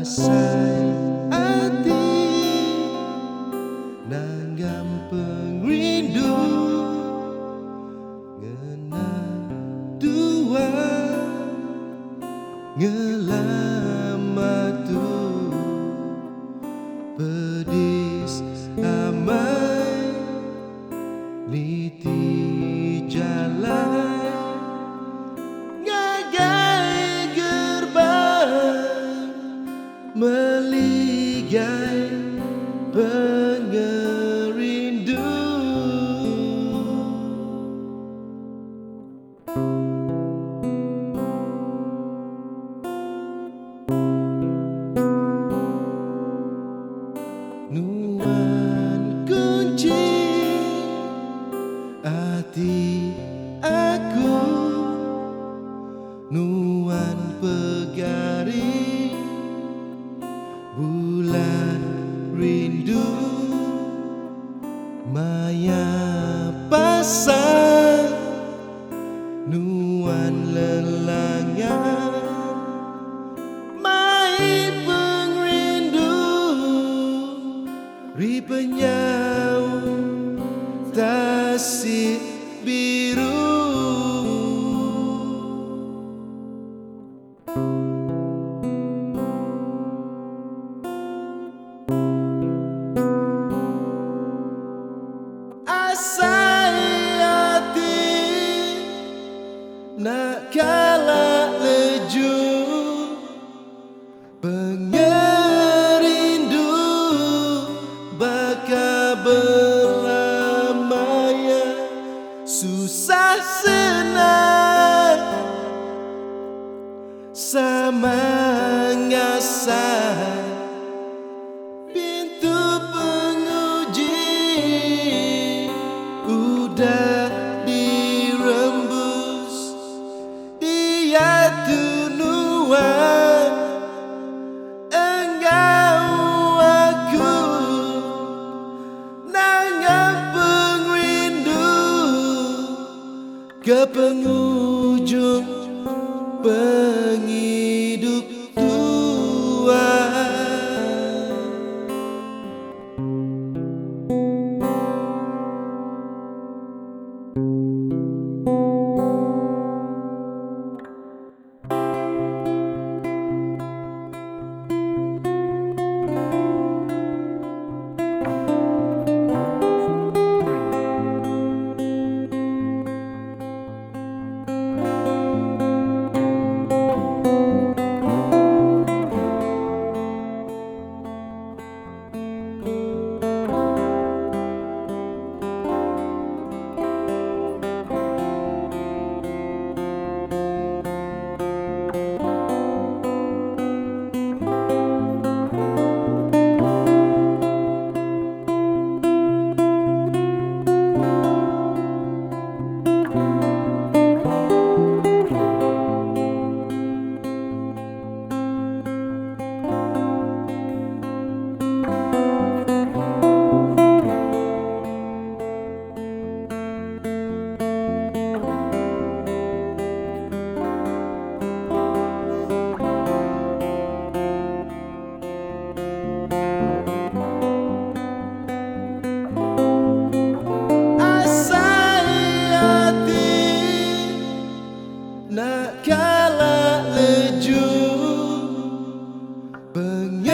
S.A.D Nanggam Pengerindu ngenang dua ngelamatu pedis amai niti jalan ngagai gerbang meligai pengerindu. Nuan kunci hati aku, nuan pegari bulan rindu, maya pasang nuan lelangan mai pengerindu ri penyau tasik biru. S.A.D nak kalah leju pengerindu bakal berlamanya susah senang sama ngasah pintu penguji udah dirembus dia tunuan engkau aku nanggam pengerindu ke penghujung penghidup tua. Nak kalah leju pengerindu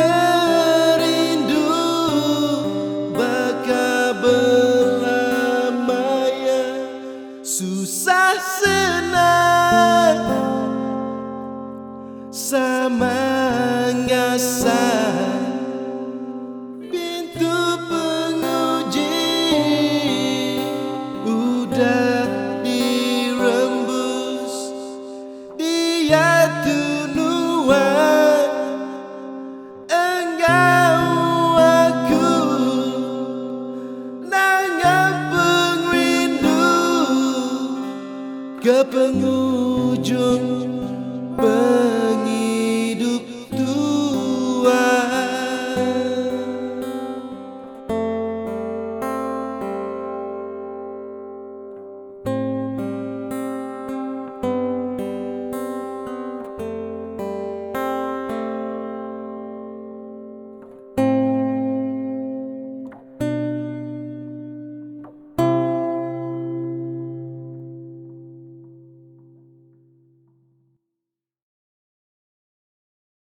bakal berlamanya susah senang sama ngasah pintu penguji udah dirembus dia tunuan engkau aku nanggam pengerindu ke penghujung